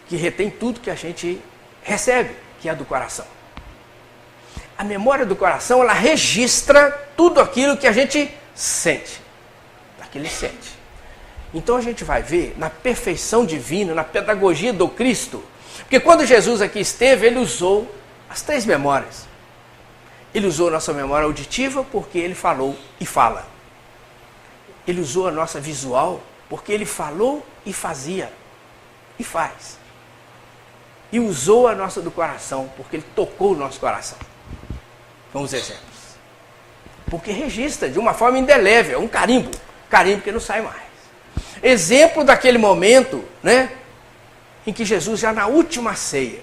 Speaker 1: que retém tudo que a gente recebe, que é a do coração. A memória do coração, ela registra tudo aquilo que a gente sente. Daquilo que sente. Então a gente vai ver na perfeição divina, na pedagogia do Cristo, porque quando Jesus aqui esteve, ele usou as 3 memórias. Ele usou a nossa memória auditiva porque ele falou e fala. Ele usou a nossa visual porque ele falou e fazia e faz. E usou a nossa do coração porque ele tocou o nosso coração. Vamos exemplos. Porque registra de uma forma indelével, um carimbo que não sai mais. Exemplo daquele momento, né, em que Jesus já na última ceia,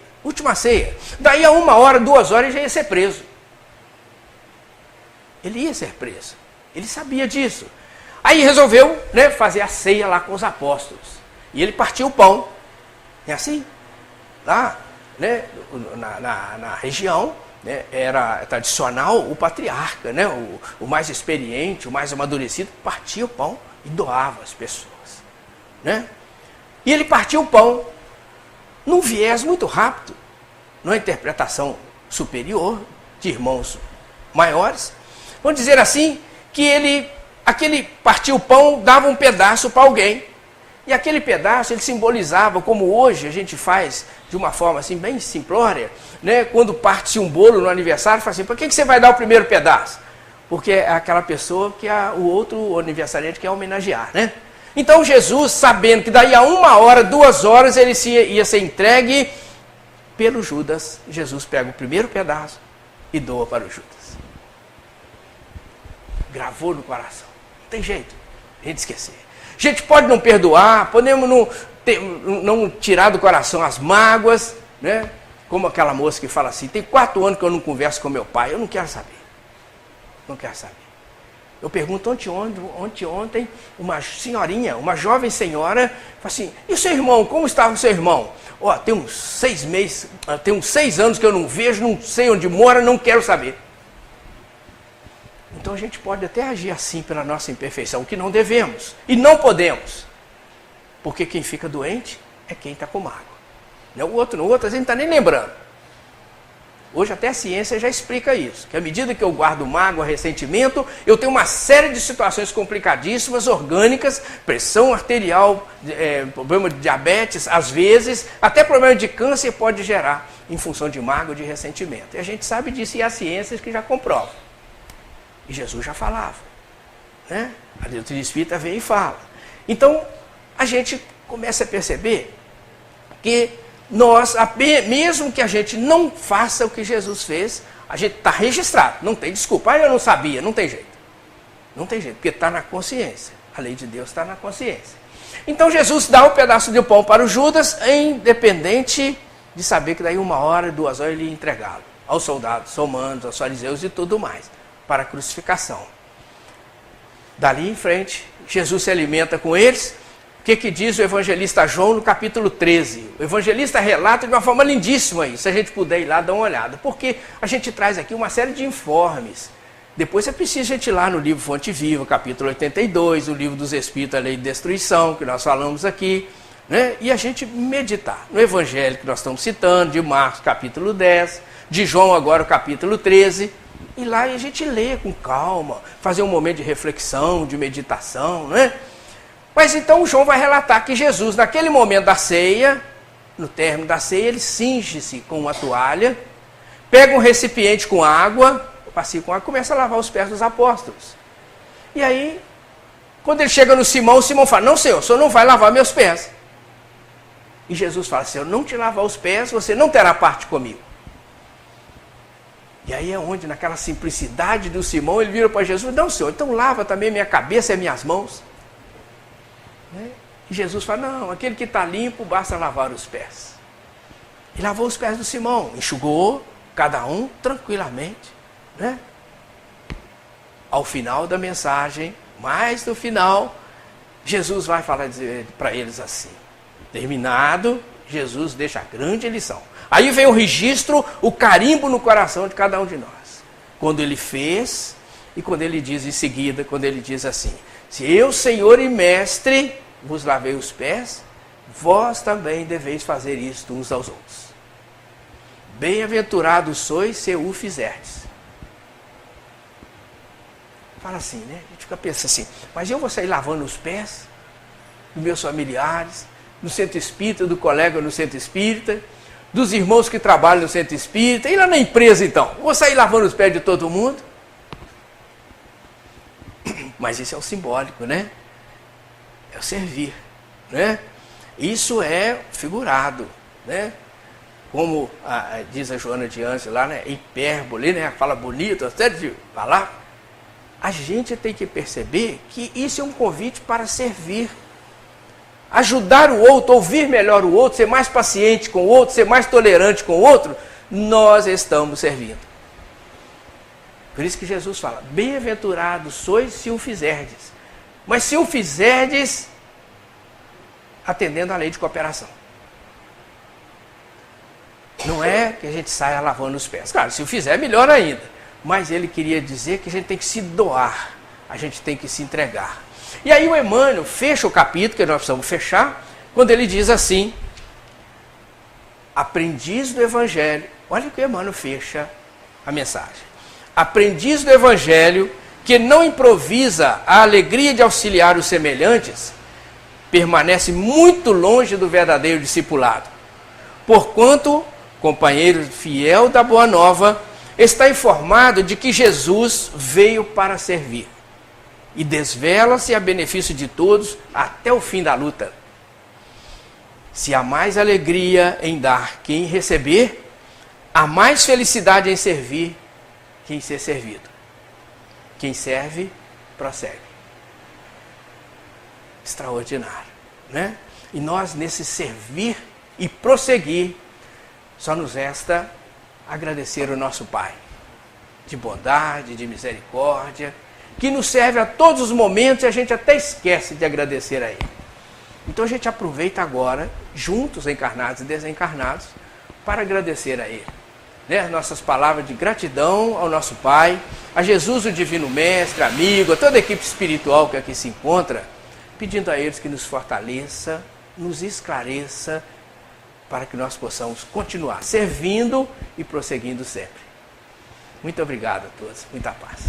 Speaker 1: daí a 1 hora, 2 horas, ele já ia ser preso. Ele ia ser preso, ele sabia disso. Aí resolveu, né, fazer a ceia lá com os apóstolos, e ele partiu o pão, é assim, lá, né, na região, né, era tradicional o patriarca, né, o mais experiente, o mais amadurecido, partia o pão e doava às pessoas. Né? E ele partiu o pão num viés muito rápido, numa interpretação superior de irmãos maiores. Vamos dizer assim, que aquele partiu o pão, dava um pedaço para alguém, E aquele pedaço, ele simbolizava, como hoje a gente faz de uma forma assim bem simplória, né? Quando parte-se um bolo no aniversário, fala assim, por que você vai dar o primeiro pedaço? Porque é aquela pessoa que o outro aniversariante quer homenagear, né? Então Jesus, sabendo que daí a 1 hora, 2 horas, ele ia ser entregue pelo Judas, Jesus pega o primeiro pedaço e doa para o Judas. Gravou no coração. Não tem jeito a gente esquecer. A gente pode não perdoar, podemos não tirar do coração as mágoas, né? Como aquela moça que fala assim, tem 4 anos que eu não converso com meu pai, eu não quero saber. Não quero saber. Eu pergunto ontem, uma senhorinha, uma jovem senhora, fala assim, e o seu irmão, como estava o seu irmão? Ó, tem uns 6 meses, tem uns 6 anos que eu não vejo, não sei onde mora, não quero saber. Então a gente pode até agir assim pela nossa imperfeição, o que não devemos e não podemos. Porque quem fica doente é quem está com mágoa. Não, o outro às vezes não está nem lembrando. Hoje até a ciência já explica isso, que à medida que eu guardo mágoa, ressentimento, eu tenho uma série de situações complicadíssimas, orgânicas, pressão arterial, problema de diabetes, às vezes, até problema de câncer pode gerar em função de mágoa, de ressentimento. E a gente sabe disso e há ciências que já comprovam. E Jesus já falava, né? A doutrina espírita vem e fala. Então, a gente começa a perceber que nós, mesmo que a gente não faça o que Jesus fez, a gente está registrado, não tem desculpa. Eu não sabia, não tem jeito. Não tem jeito, porque está na consciência. A lei de Deus está na consciência. Então Jesus dá um pedaço de pão para o Judas, independente de saber que daí 1 hora, 2 horas ele ia entregá-lo aos soldados romanos, aos fariseus e tudo mais, para a crucificação. Dali em frente, Jesus se alimenta com eles. O que diz o evangelista João no capítulo 13? O evangelista relata de uma forma lindíssima isso, se a gente puder ir lá dar uma olhada, porque a gente traz aqui uma série de informes. Depois é preciso a gente ir lá no livro Fonte Viva, capítulo 82, o livro dos Espíritos, a Lei de Destruição, que nós falamos aqui, né? E a gente meditar no evangelho que nós estamos citando, de Marcos, capítulo 10, de João agora, o capítulo 13, e lá a gente lê com calma, fazer um momento de reflexão, de meditação, né? Mas então o João vai relatar que Jesus, naquele momento da ceia, no término da ceia, ele cinge-se com uma toalha, pega um recipiente com água, começa a lavar os pés dos apóstolos. E aí, quando ele chega no Simão, o Simão fala, não, Senhor, o Senhor não vai lavar meus pés. E Jesus fala, se eu não te lavar os pés, você não terá parte comigo. E aí é onde, naquela simplicidade do Simão, ele vira para Jesus, não, Senhor, então lava também minha cabeça e minhas mãos. E Jesus fala, não, aquele que está limpo, basta lavar os pés. E lavou os pés do Simão, enxugou, cada um, tranquilamente, né? Ao final da mensagem, mais no final, Jesus vai falar para eles assim, terminado, Jesus deixa a grande lição. Aí vem o registro, o carimbo no coração de cada um de nós. Quando ele fez, e quando ele diz em seguida, quando ele diz assim, se eu, Senhor e Mestre, vos lavei os pés, vós também deveis fazer isto uns aos outros. Bem-aventurados sois se o fizerdes. Fala assim, né? A gente fica pensando assim, mas eu vou sair lavando os pés dos meus familiares, no centro espírita, do colega no centro espírita, dos irmãos que trabalham no centro espírita, e lá na empresa então, vou sair lavando os pés de todo mundo? Mas isso é o simbólico, né? É o servir, né? Isso é figurado, né? Como diz a Joana de Anjos lá, né? Hipérbole, né? Fala bonito, até de falar. A gente tem que perceber que isso é um convite para servir. Ajudar o outro, ouvir melhor o outro, ser mais paciente com o outro, ser mais tolerante com o outro, nós estamos servindo. Por isso que Jesus fala, bem-aventurados sois se o fizerdes. Mas se o fizerdes, atendendo à lei de cooperação. Não é que a gente saia lavando os pés. Claro, se o fizer, melhor ainda. Mas ele queria dizer que a gente tem que se doar, a gente tem que se entregar. E aí o Emmanuel fecha o capítulo, que nós precisamos fechar, quando ele diz assim, aprendiz do Evangelho, olha que o Emmanuel fecha a mensagem. Aprendiz do Evangelho, que não improvisa a alegria de auxiliar os semelhantes, permanece muito longe do verdadeiro discipulado. Porquanto, companheiro fiel da Boa Nova, está informado de que Jesus veio para servir e desvela-se a benefício de todos até o fim da luta. Se há mais alegria em dar que em receber, há mais felicidade em servir que em ser servido. Quem serve, prossegue. Extraordinário, né? E nós, nesse servir e prosseguir, só nos resta agradecer o nosso Pai, de bondade, de misericórdia, que nos serve a todos os momentos e a gente até esquece de agradecer a Ele. Então a gente aproveita agora, juntos, encarnados e desencarnados, para agradecer a Ele. Né? Nossas palavras de gratidão ao nosso Pai, a Jesus, o Divino Mestre, amigo, a toda a equipe espiritual que aqui se encontra, pedindo a eles que nos fortaleça, nos esclareça, para que nós possamos continuar servindo e prosseguindo sempre. Muito obrigado a todos, muita paz.